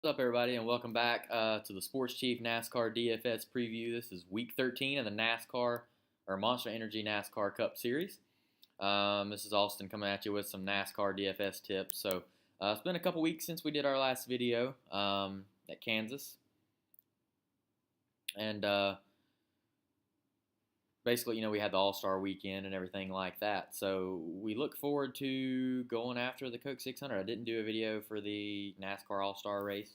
What's up, everybody, and welcome back to the Sports Chief NASCAR DFS preview. This is week 13 of the NASCAR or Monster Energy NASCAR Cup Series. This is AustYn coming at you with some NASCAR DFS tips. So it's been a couple weeks since we did our last video at Kansas, and basically, we had the All-Star weekend and everything like that. So we look forward to going after the Coke 600. I didn't do a video for the NASCAR All-Star race.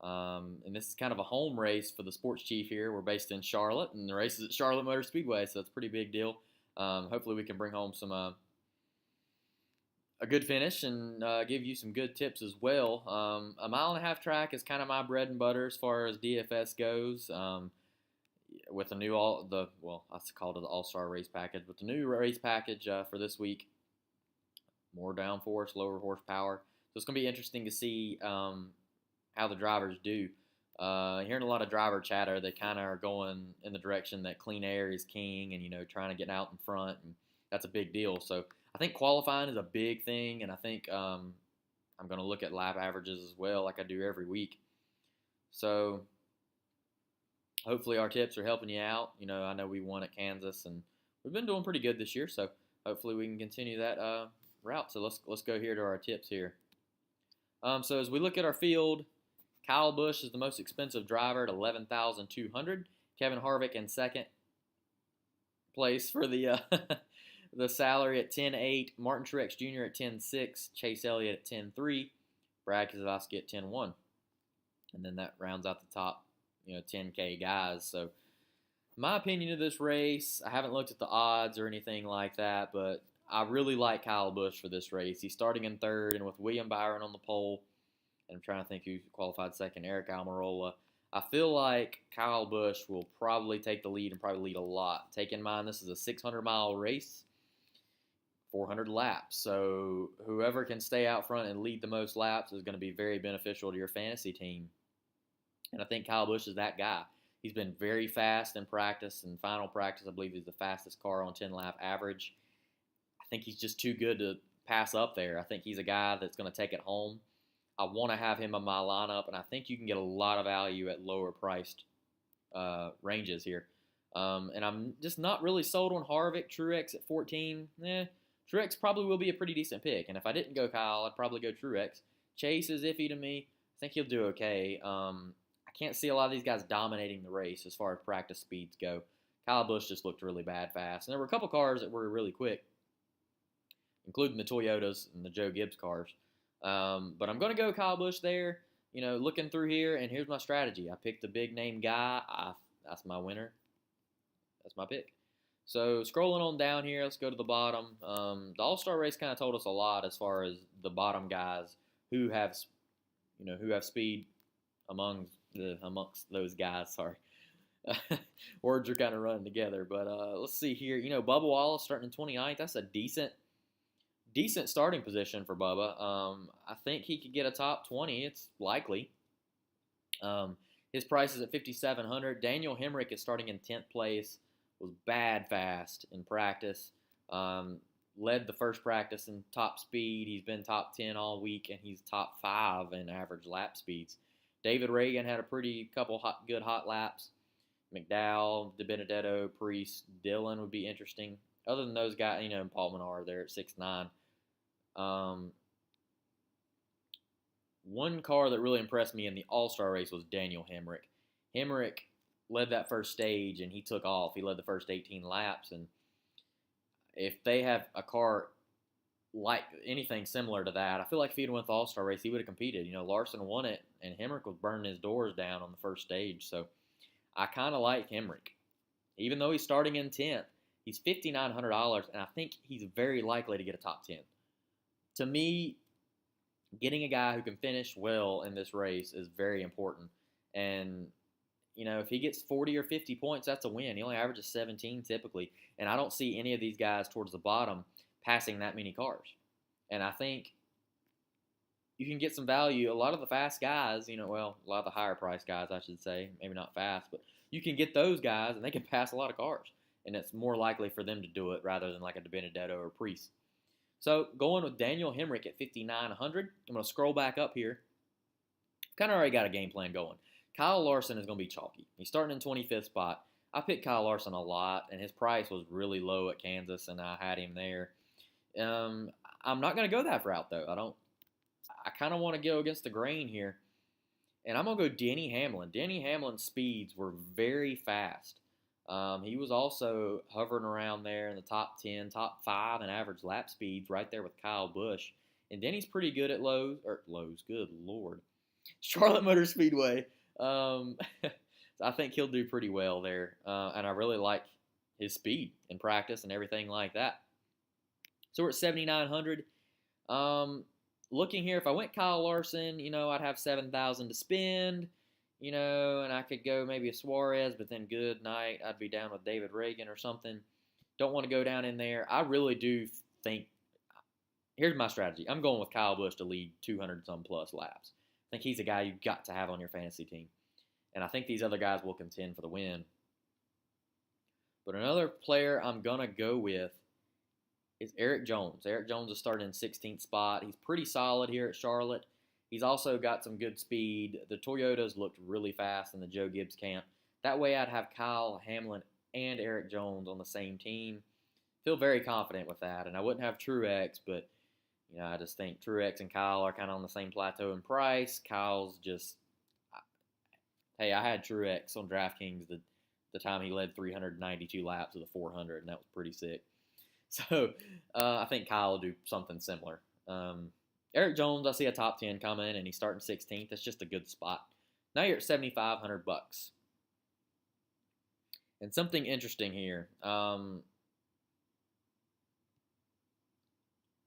And this is kind of a home race for the Sports Chief here. We're based in Charlotte, and the race is at Charlotte Motor Speedway, so it's a pretty big deal. Hopefully we can bring home some a good finish and give you some good tips as well. A mile-and-a-half track is kind of my bread and butter as far as DFS goes. With the new I called it the All-Star race package, but the new race package for this week, more downforce, lower horsepower. So it's going to be interesting to see how the drivers do. Hearing a lot of driver chatter, they kind of are going in the direction that clean air is king and, trying to get out in front, and that's a big deal. So I think qualifying is a big thing, and I think I'm going to look at lap averages as well like I do every week. So hopefully our tips are helping you out. I know we won at Kansas, and we've been doing pretty good this year, so hopefully we can continue that route. So let's go here to our tips here. So as we look at our field, Kyle Busch is the most expensive driver at $11,200. Kevin Harvick in second place for the the salary at $10,800. Martin Truex Jr. at $10,600. Chase Elliott at $10,300. Brad Keselowski at $10,100. And then that rounds out the top, $10K guys. So my opinion of this race, I haven't looked at the odds or anything like that, but I really like Kyle Busch for this race. He's starting in third, and with William Byron on the pole, and I'm trying to think who qualified second, Eric Almirola, I feel like Kyle Busch will probably take the lead and probably lead a lot. Take in mind this is a 600-mile race, 400 laps. So whoever can stay out front and lead the most laps is going to be very beneficial to your fantasy team. And I think Kyle Busch is that guy. He's been very fast in practice. In final practice, I believe he's the fastest car on 10-lap average. I think he's just too good to pass up there. I think he's a guy that's going to take it home. I want to have him in my lineup, and I think you can get a lot of value at lower priced ranges here. And I'm just not really sold on Harvick. Truex at 14. Truex probably will be a pretty decent pick. And if I didn't go Kyle, I'd probably go Truex. Chase is iffy to me. I think he'll do okay. I can't see a lot of these guys dominating the race as far as practice speeds go. Kyle Busch just looked really bad fast. And there were a couple cars that were really quick, including the Toyotas and the Joe Gibbs cars. But I'm going to go Kyle Busch there, looking through here, and here's my strategy. I picked a big-name guy. That's my winner. That's my pick. So scrolling on down here, let's go to the bottom. The All-Star race kind of told us a lot as far as the bottom guys who have speed amongst those guys. Sorry. Words are kind of running together. But let's see here. Bubba Wallace starting in 29th. That's a decent starting position for Bubba. I think he could get a top 20. It's likely. His price is at $5,700. Daniel Hemrick is starting in 10th place. Was bad fast in practice. Led the first practice in top speed. He's been top 10 all week, and he's top 5 in average lap speeds. David Reagan had a pretty couple good hot laps. McDowell, DiBenedetto, Priest, Dillon would be interesting. Other than those guys, Paul Menard there at 6'9". One car that really impressed me in the All-Star race was Daniel Hemrick. Hemrick led that first stage, and he took off. He led the first 18 laps, and if they have a car like anything similar to that, I feel like if he'd won the All-Star race, he would have competed. Larson won it, and Hemrick was burning his doors down on the first stage, so I kind of like Hemrick. Even though he's starting in 10th, he's $5,900, and I think he's very likely to get a top 10. To me, getting a guy who can finish well in this race is very important. And, if he gets 40 or 50 points, that's a win. He only averages 17 typically. And I don't see any of these guys towards the bottom passing that many cars. And I think you can get some value. A lot of the fast guys, a lot of the higher price guys, I should say, maybe not fast, but you can get those guys, and they can pass a lot of cars. And it's more likely for them to do it rather than like a DiBenedetto or Priest. So going with Daniel Hemrick at $5,900. I'm going to scroll back up here. kind of already got a game plan going. Kyle Larson is going to be chalky. He's starting in 25th spot. I picked Kyle Larson a lot, and his price was really low at Kansas, and I had him there. I'm not going to go that route, though. I kind of want to go against the grain here, and I'm going to go Denny Hamlin. Denny Hamlin's speeds were very fast. He was also hovering around there in the top 10, top 5 in average lap speeds, right there with Kyle Busch. And Denny's pretty good at Lowe's, good Lord. Charlotte Motor Speedway. I think he'll do pretty well there. And I really like his speed in practice and everything like that. So we're at 7,900. Looking here, if I went Kyle Larson, I'd have 7,000 to spend. And I could go maybe a Suarez, but then good night, I'd be down with David Reagan or something. Don't want to go down in there. I really do think, here's my strategy. I'm going with Kyle Busch to lead 200-some plus laps. I think he's a guy you've got to have on your fantasy team. And I think these other guys will contend for the win. But another player I'm going to go with is Eric Jones. Eric Jones is starting in 16th spot. He's pretty solid here at Charlotte. He's also got some good speed. The Toyotas looked really fast in the Joe Gibbs camp. That way I'd have Kyle Hamlin and Eric Jones on the same team. Feel very confident with that. And I wouldn't have Truex, but I just think Truex and Kyle are kind of on the same plateau in price. Kyle's just, hey, I had Truex on DraftKings the time he led 392 laps with a 400, and that was pretty sick. So I think Kyle will do something similar. Eric Jones, I see a top 10 coming, and he's starting 16th. That's just a good spot. Now you're at $7,500. And something interesting here. And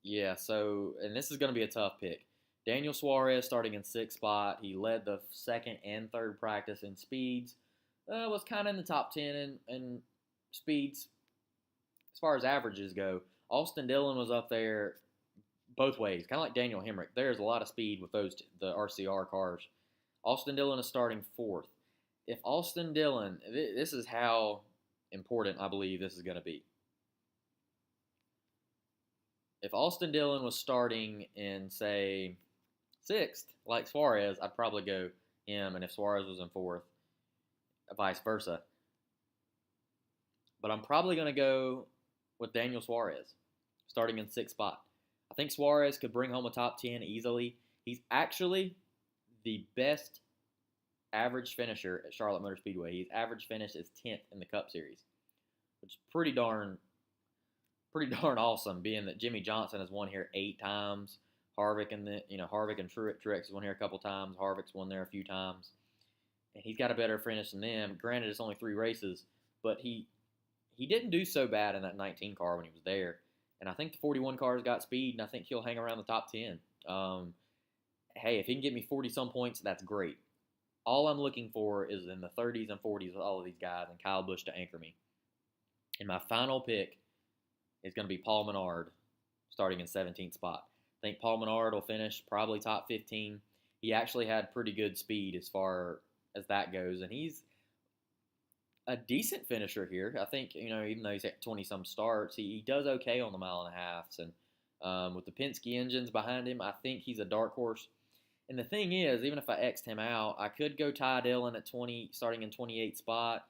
this is going to be a tough pick. Daniel Suarez starting in 6th spot. He led the 2nd and 3rd practice in speeds. Was kind of in the top 10 in speeds as far as averages go. Austin Dillon was up there both ways, kind of like Daniel Hemrick. There's a lot of speed with the RCR cars. Austin Dillon is starting 4th. If Austin Dillon, this is how important I believe this is going to be. If Austin Dillon was starting in, say, 6th, like Suarez, I'd probably go him, and if Suarez was in 4th, vice versa. But I'm probably going to go with Daniel Suarez, starting in 6th spot. I think Suarez could bring home a top 10 easily. He's actually the best average finisher at Charlotte Motor Speedway. His average finish is 10th in the Cup Series, which is pretty darn awesome, being that Jimmy Johnson has won here 8 times. Harvick and Truex has won here a couple times. Harvick's won there a few times, and he's got a better finish than them. Granted, it's only 3 races, but he didn't do so bad in that 19 car when he was there. And I think the 41 car's got speed, and I think he'll hang around the top 10. Hey, if he can get me 40-some points, that's great. All I'm looking for is in the 30s and 40s with all of these guys, and Kyle Busch to anchor me. And my final pick is going to be Paul Menard, starting in 17th spot. I think Paul Menard will finish probably top 15. He actually had pretty good speed as far as that goes, and he's a decent finisher here. I think, even though he's at 20-some starts, he does okay on the mile and a halves. And with the Penske engines behind him, I think he's a dark horse. And the thing is, even if I X'd him out, I could go Ty Dillon at 20, starting in 28th spot.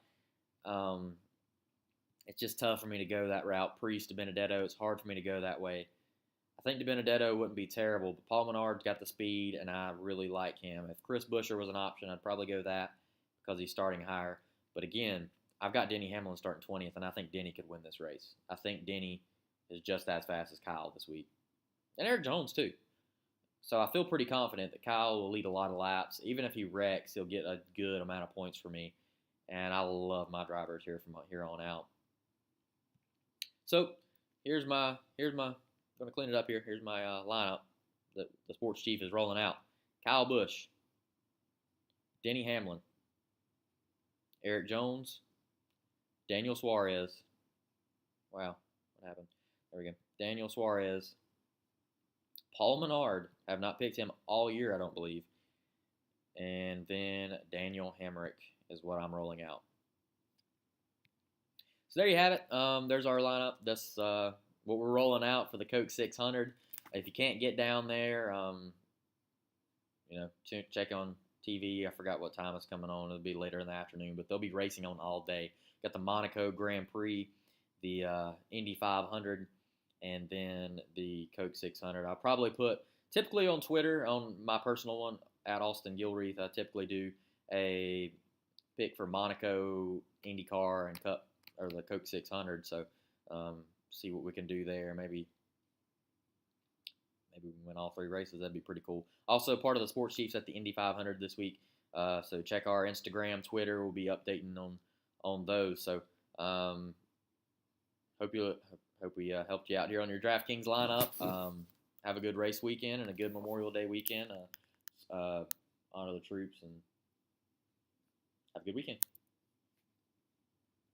It's just tough for me to go that route. Priest to Benedetto, it's hard for me to go that way. I think De Benedetto wouldn't be terrible, but Paul Menard's got the speed, and I really like him. If Chris Buescher was an option, I'd probably go that because he's starting higher. But again, I've got Denny Hamlin starting 20th, and I think Denny could win this race. I think Denny is just as fast as Kyle this week. And Eric Jones, too. So I feel pretty confident that Kyle will lead a lot of laps. Even if he wrecks, he'll get a good amount of points for me. And I love my drivers here from here on out. So here's my I'm going to clean it up here. Here's my lineup that the sports chief is rolling out. Kyle Busch, Denny Hamlin, Eric Jones, Daniel Suarez. Wow, what happened? There we go. Daniel Suarez. Paul Menard. I have not picked him all year, I don't believe. And then Daniel Hemrick is what I'm rolling out. So there you have it. There's our lineup. That's what we're rolling out for the Coke 600. If you can't get down there, check TV. I forgot what time it's coming on. It'll be later in the afternoon, but they'll be racing on all day. Got the Monaco Grand Prix, the Indy 500, and then the Coke 600. I'll probably put, typically on Twitter, on my personal one, at AustYn Gilreath, I typically do a pick for Monaco, IndyCar, and Cup, or the Coke 600. So see what we can do there. Maybe we can win all 3 races. That'd be pretty cool. Also, part of the Sports Chiefs at the Indy 500 this week. So check our Instagram, Twitter. We'll be updating on those. So hope we helped you out here on your DraftKings lineup. Have a good race weekend and a good Memorial Day weekend. Honor the troops and have a good weekend.